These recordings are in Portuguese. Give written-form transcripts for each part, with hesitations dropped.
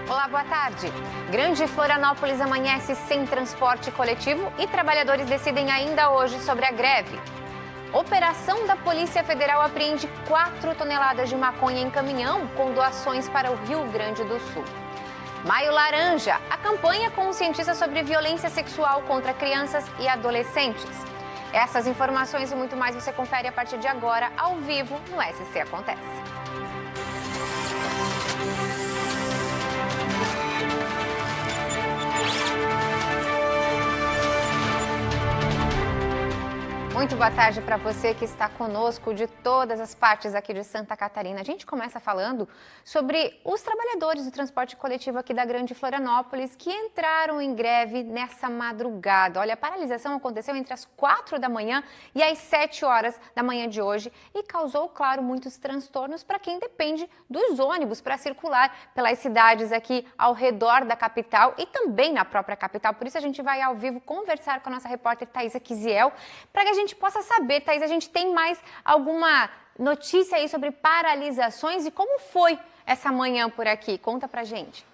Olá, boa tarde. Grande Florianópolis amanhece sem transporte coletivo e trabalhadores decidem ainda hoje sobre a greve. Operação da Polícia Federal apreende 4 toneladas de maconha em caminhão com doações para o Rio Grande do Sul. Maio Laranja, a campanha conscientiza sobre violência sexual contra crianças e adolescentes. Essas informações e muito mais você confere a partir de agora, ao vivo, no SC Acontece. Muito boa tarde para você que está conosco de todas as partes aqui de Santa Catarina. A gente começa falando sobre os trabalhadores do transporte coletivo aqui da Grande Florianópolis que entraram em greve nessa madrugada. Olha, a paralisação aconteceu entre as 4 da manhã e as 7 horas da manhã de hoje e causou, claro, muitos transtornos para quem depende dos ônibus para circular pelas cidades aqui ao redor da capital e também na própria capital. Por isso a gente vai ao vivo conversar com a nossa repórter Thaisa Kisiel para que a gente possa saber, Thaís, a gente tem mais alguma notícia aí sobre paralisações e como foi essa manhã por aqui? Conta pra gente.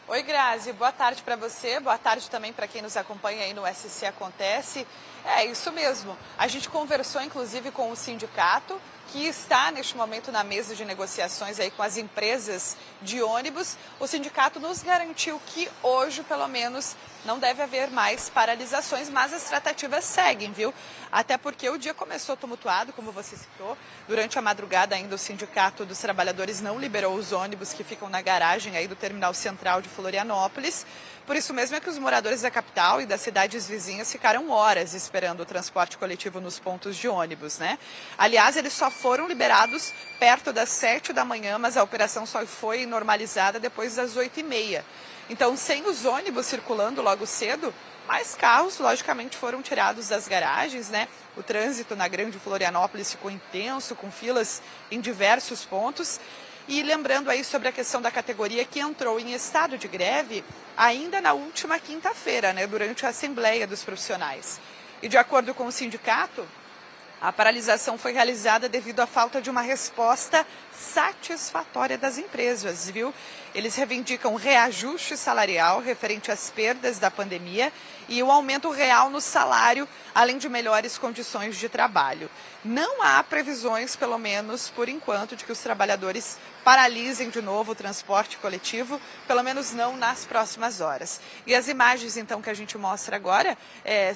Oi, Grazi, boa tarde para você, boa tarde também para quem nos acompanha aí no SC Acontece. É isso mesmo, a gente conversou inclusive com o sindicato, que está neste momento na mesa de negociações aí com as empresas de ônibus. O sindicato nos garantiu que hoje, pelo menos, não deve haver mais paralisações, mas as tratativas seguem, viu? Até porque o dia começou tumultuado, como você citou. Durante a madrugada ainda o Sindicato dos Trabalhadores não liberou os ônibus que ficam na garagem aí do Terminal Central de Florianópolis. Por isso mesmo é que os moradores da capital e das cidades vizinhas ficaram horas esperando o transporte coletivo nos pontos de ônibus, né? Aliás, eles só foram liberados perto das 7 da manhã, mas a operação só foi normalizada depois das 8h30. Então, sem os ônibus circulando logo cedo, mais carros, logicamente, foram tirados das garagens, né? O trânsito na Grande Florianópolis ficou intenso, com filas em diversos pontos. E lembrando aí sobre a questão da categoria que entrou em estado de greve ainda na última quinta-feira, né? Durante a Assembleia dos Profissionais. E de acordo com o sindicato, a paralisação foi realizada devido à falta de uma resposta satisfatória das empresas, viu? Eles reivindicam reajuste salarial referente às perdas da pandemia e o aumento real no salário, além de melhores condições de trabalho. Não há previsões, pelo menos por enquanto, de que os trabalhadores paralisem de novo o transporte coletivo, pelo menos não nas próximas horas. E as imagens, então, que a gente mostra agora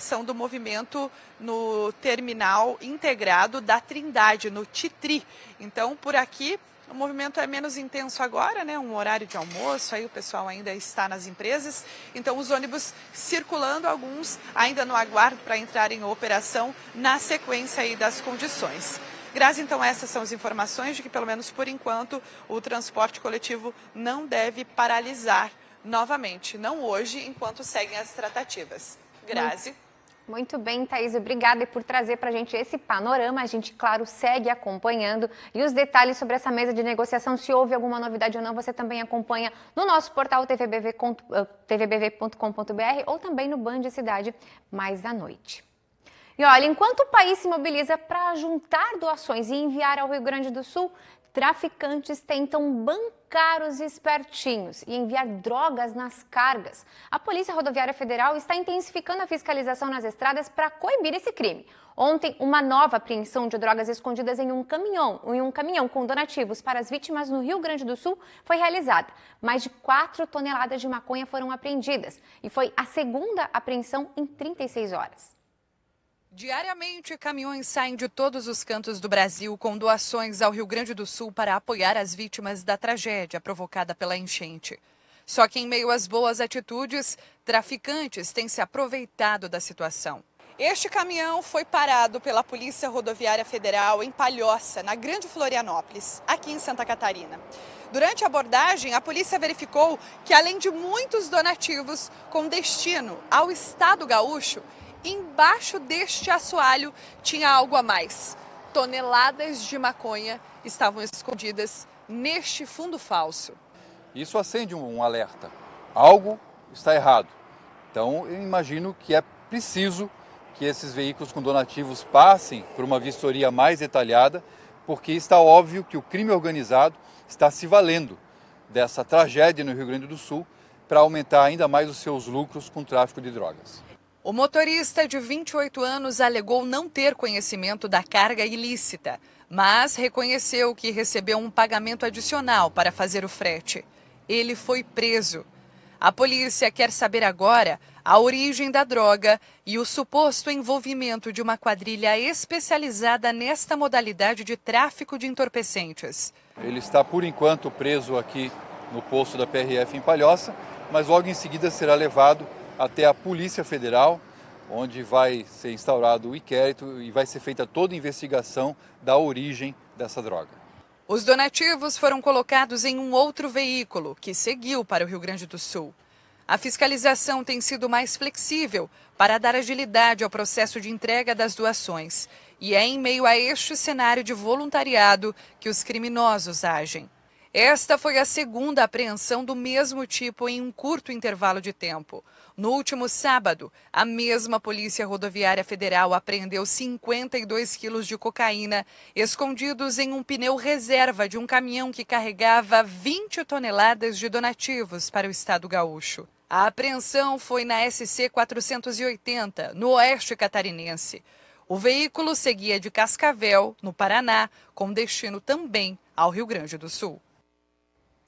são do movimento no terminal integrado da Trindade, no Titri. Então, por aqui, o movimento é menos intenso agora, né? Um horário de almoço, aí o pessoal ainda está nas empresas. Então, os ônibus circulando, alguns ainda no aguardo para entrar em operação na sequência aí das condições. Grazi, então, essas são as informações de que, pelo menos por enquanto, o transporte coletivo não deve paralisar novamente. Não hoje, enquanto seguem as tratativas. Grazi. Muito bem, Thaís, obrigada por trazer para a gente esse panorama. A gente, claro, segue acompanhando e os detalhes sobre essa mesa de negociação, se houve alguma novidade ou não, você também acompanha no nosso portal tvbv.com.br ou também no Band Cidade mais à noite. E olha, enquanto o país se mobiliza para juntar doações e enviar ao Rio Grande do Sul, traficantes tentam bancar os espertinhos e enviar drogas nas cargas. A Polícia Rodoviária Federal está intensificando a fiscalização nas estradas para coibir esse crime. Ontem, uma nova apreensão de drogas escondidas em um caminhão com donativos para as vítimas no Rio Grande do Sul foi realizada. Mais de 4 toneladas de maconha foram apreendidas e foi a segunda apreensão em 36 horas. Diariamente, caminhões saem de todos os cantos do Brasil com doações ao Rio Grande do Sul para apoiar as vítimas da tragédia provocada pela enchente. Só que em meio às boas atitudes, traficantes têm se aproveitado da situação. Este caminhão foi parado pela Polícia Rodoviária Federal em Palhoça, na Grande Florianópolis, aqui em Santa Catarina. Durante a abordagem, a polícia verificou que, além de muitos donativos com destino ao estado gaúcho, embaixo deste assoalho tinha algo a mais. Toneladas de maconha estavam escondidas neste fundo falso. Isso acende um alerta. Algo está errado. Então, eu imagino que é preciso que esses veículos com donativos passem por uma vistoria mais detalhada, porque está óbvio que o crime organizado está se valendo dessa tragédia no Rio Grande do Sul para aumentar ainda mais os seus lucros com o tráfico de drogas. O motorista de 28 anos alegou não ter conhecimento da carga ilícita, mas reconheceu que recebeu um pagamento adicional para fazer o frete. Ele foi preso. A polícia quer saber agora a origem da droga e o suposto envolvimento de uma quadrilha especializada nesta modalidade de tráfico de entorpecentes. Ele está, por enquanto, preso aqui no posto da PRF em Palhoça, mas logo em seguida será levado até a Polícia Federal, onde vai ser instaurado o inquérito e vai ser feita toda a investigação da origem dessa droga. Os donativos foram colocados em um outro veículo, que seguiu para o Rio Grande do Sul. A fiscalização tem sido mais flexível para dar agilidade ao processo de entrega das doações. E é em meio a este cenário de voluntariado que os criminosos agem. Esta foi a segunda apreensão do mesmo tipo em um curto intervalo de tempo. No último sábado, a mesma Polícia Rodoviária Federal apreendeu 52 quilos de cocaína escondidos em um pneu reserva de um caminhão que carregava 20 toneladas de donativos para o estado gaúcho. A apreensão foi na SC 480, no oeste catarinense. O veículo seguia de Cascavel, no Paraná, com destino também ao Rio Grande do Sul.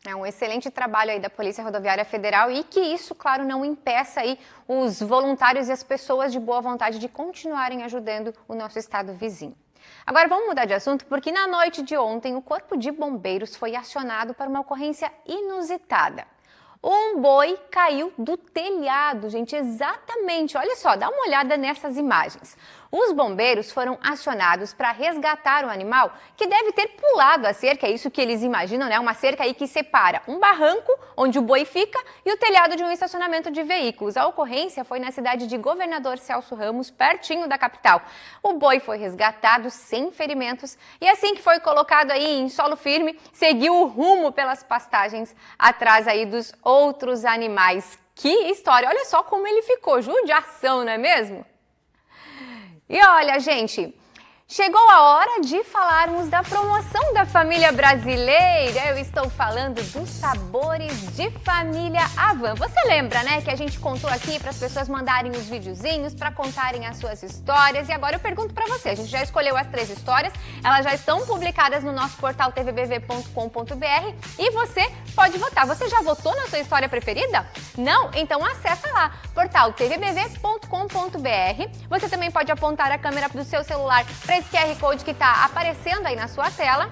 É um excelente trabalho aí da Polícia Rodoviária Federal e que isso, claro, não impeça aí os voluntários e as pessoas de boa vontade de continuarem ajudando o nosso estado vizinho. Agora vamos mudar de assunto porque na noite de ontem o Corpo de Bombeiros foi acionado para uma ocorrência inusitada. Um boi caiu do telhado, gente, exatamente. Olha só, dá uma olhada nessas imagens. Os bombeiros foram acionados para resgatar o animal que deve ter pulado a cerca, é isso que eles imaginam, né? Uma cerca aí que separa um barranco, onde o boi fica, e o telhado de um estacionamento de veículos. A ocorrência foi na cidade de Governador Celso Ramos, pertinho da capital. O boi foi resgatado sem ferimentos e assim que foi colocado aí em solo firme, seguiu o rumo pelas pastagens atrás aí dos outros animais. Que história! Olha só como ele ficou, judiação, não é mesmo? E olha, gente, chegou a hora de falarmos da promoção da família brasileira. Eu estou falando dos sabores de família Avan. Você lembra, né, que a gente contou aqui para as pessoas mandarem os videozinhos, para contarem as suas histórias. E agora eu pergunto para você, a gente já escolheu as 3 histórias, elas já estão publicadas no nosso portal tvbv.com.br e você pode votar. Você já votou na sua história preferida? Não? Então acessa lá, portal tvbv.com.br. Você também pode apontar a câmera do seu celular para esse QR Code que está aparecendo aí na sua tela.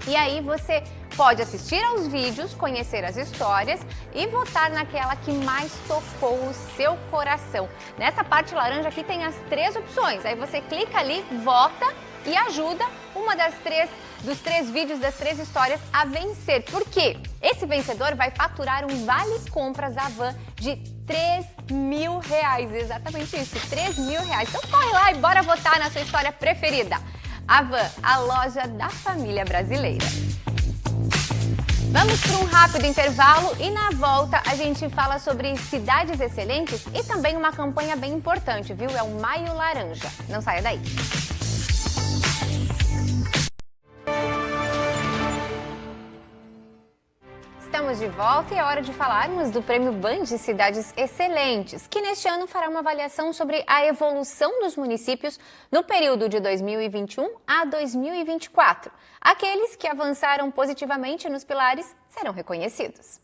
E aí você pode assistir aos vídeos, conhecer as histórias e votar naquela que mais tocou o seu coração. Nessa parte laranja aqui tem as 3 opções. Aí você clica ali, vota e ajuda uma dos 3 vídeos, das 3 histórias a vencer. Por quê? Esse vencedor vai faturar um vale-compras Avan de R$3.000. Exatamente isso, R$3.000. Então corre lá e bora votar na sua história preferida. Avan, a loja da família brasileira. Vamos para um rápido intervalo e na volta a gente fala sobre cidades excelentes e também uma campanha bem importante, viu? É o Maio Laranja. Não saia daí. Estamos de volta e é hora de falarmos do Prêmio Band Cidades Excelentes, que neste ano fará uma avaliação sobre a evolução dos municípios no período de 2021 a 2024. Aqueles que avançaram positivamente nos pilares serão reconhecidos.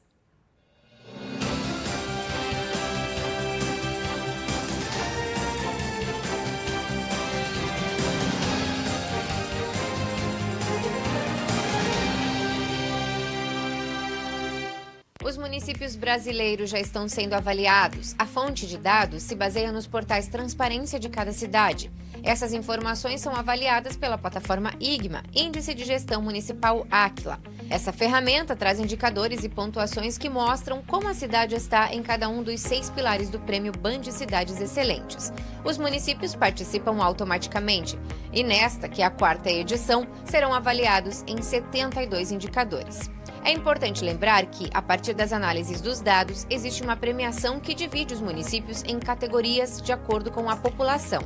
Os municípios brasileiros já estão sendo avaliados. A fonte de dados se baseia nos portais Transparência de cada cidade. Essas informações são avaliadas pela plataforma IGMA, Índice de Gestão Municipal Aquila. Essa ferramenta traz indicadores e pontuações que mostram como a cidade está em cada um dos 6 pilares do Prêmio Band Cidades Excelentes. Os municípios participam automaticamente e nesta, que é a 4ª edição, serão avaliados em 72 indicadores. É importante lembrar que, a partir das análises dos dados, existe uma premiação que divide os municípios em categorias de acordo com a população.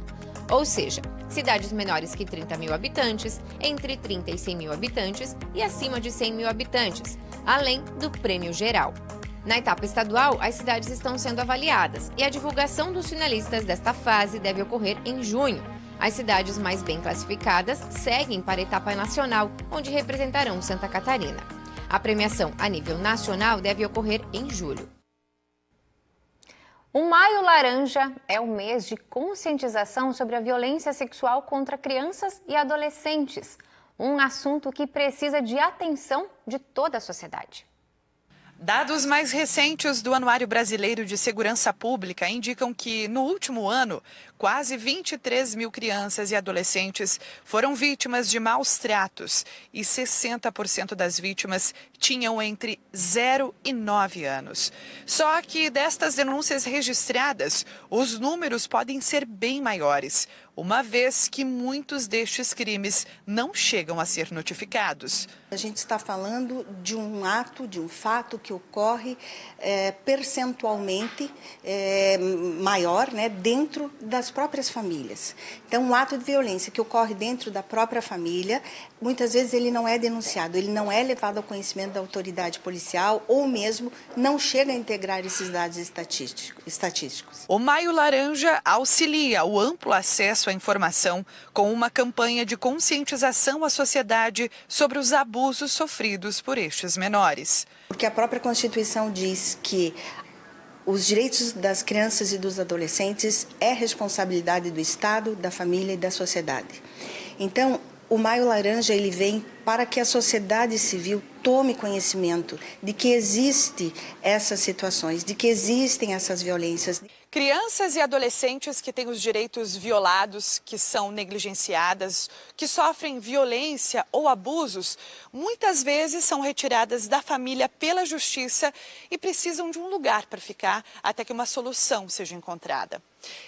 Ou seja, cidades menores que 30 mil habitantes, entre 30 e 100 mil habitantes e acima de 100 mil habitantes, além do prêmio geral. Na etapa estadual, as cidades estão sendo avaliadas e a divulgação dos finalistas desta fase deve ocorrer em junho. As cidades mais bem classificadas seguem para a etapa nacional, onde representarão Santa Catarina. A premiação a nível nacional deve ocorrer em julho. O Maio Laranja é o mês de conscientização sobre a violência sexual contra crianças e adolescentes. Um assunto que precisa de atenção de toda a sociedade. Dados mais recentes do Anuário Brasileiro de Segurança Pública indicam que, no último ano, quase 23 mil crianças e adolescentes foram vítimas de maus tratos e 60% das vítimas tinham entre 0 e 9 anos. Só que destas denúncias registradas, os números podem ser bem maiores, uma vez que muitos destes crimes não chegam a ser notificados. A gente está falando de um ato, de um fato que ocorre percentualmente maior, né, dentro das próprias famílias. Então, um ato de violência que ocorre dentro da própria família, muitas vezes ele não é denunciado, ele não é levado ao conhecimento da autoridade policial ou mesmo não chega a integrar esses dados estatísticos. O Maio Laranja auxilia o amplo acesso à informação com uma campanha de conscientização à sociedade sobre os abusos sofridos por estes menores. Porque a própria Constituição diz que os direitos das crianças e dos adolescentes é responsabilidade do Estado, da família e da sociedade. Então, o Maio Laranja ele vem para que a sociedade civil tome conhecimento de que existem essas situações, de que existem essas violências. Crianças e adolescentes que têm os direitos violados, que são negligenciadas, que sofrem violência ou abusos, muitas vezes são retiradas da família pela justiça e precisam de um lugar para ficar até que uma solução seja encontrada.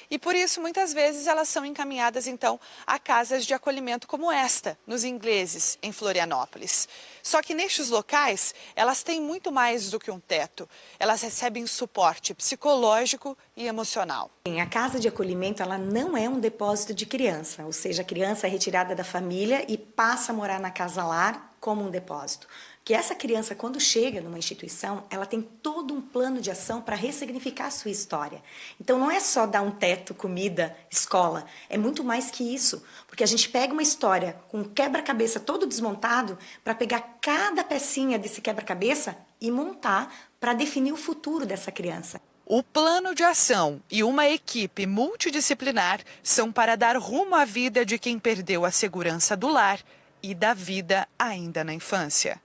E por isso, muitas vezes, elas são encaminhadas, então, a casas de acolhimento como esta, nos Ingleses, em Florianópolis. Só que nestes locais, elas têm muito mais do que um teto. Elas recebem suporte psicológico e emocional. A casa de acolhimento ela não é um depósito de criança, ou seja, a criança é retirada da família e passa a morar na casa-lar como um depósito. Que essa criança, quando chega numa instituição, ela tem todo um plano de ação para ressignificar a sua história. Então, não é só dar um teto, comida, escola. É muito mais que isso. Porque a gente pega uma história com um quebra-cabeça todo desmontado para pegar cada pecinha desse quebra-cabeça e montar para definir o futuro dessa criança. O plano de ação e uma equipe multidisciplinar são para dar rumo à vida de quem perdeu a segurança do lar e da vida ainda na infância.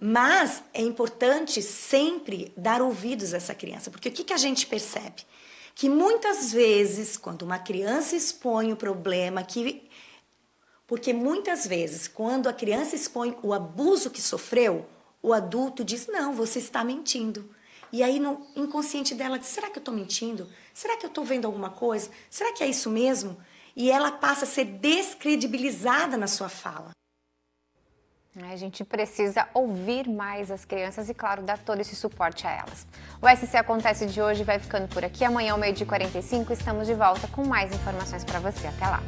Mas é importante sempre dar ouvidos a essa criança, porque o que a gente percebe? Que muitas vezes, quando uma criança expõe o problema, porque muitas vezes, quando a criança expõe o abuso que sofreu, o adulto diz, não, você está mentindo. E aí no inconsciente dela diz, será que eu estou mentindo? Será que eu estou vendo alguma coisa? Será que é isso mesmo? E ela passa a ser descredibilizada na sua fala. A gente precisa ouvir mais as crianças e, claro, dar todo esse suporte a elas. O SC Acontece de hoje vai ficando por aqui. Amanhã, ao 12h45, estamos de volta com mais informações para você. Até lá!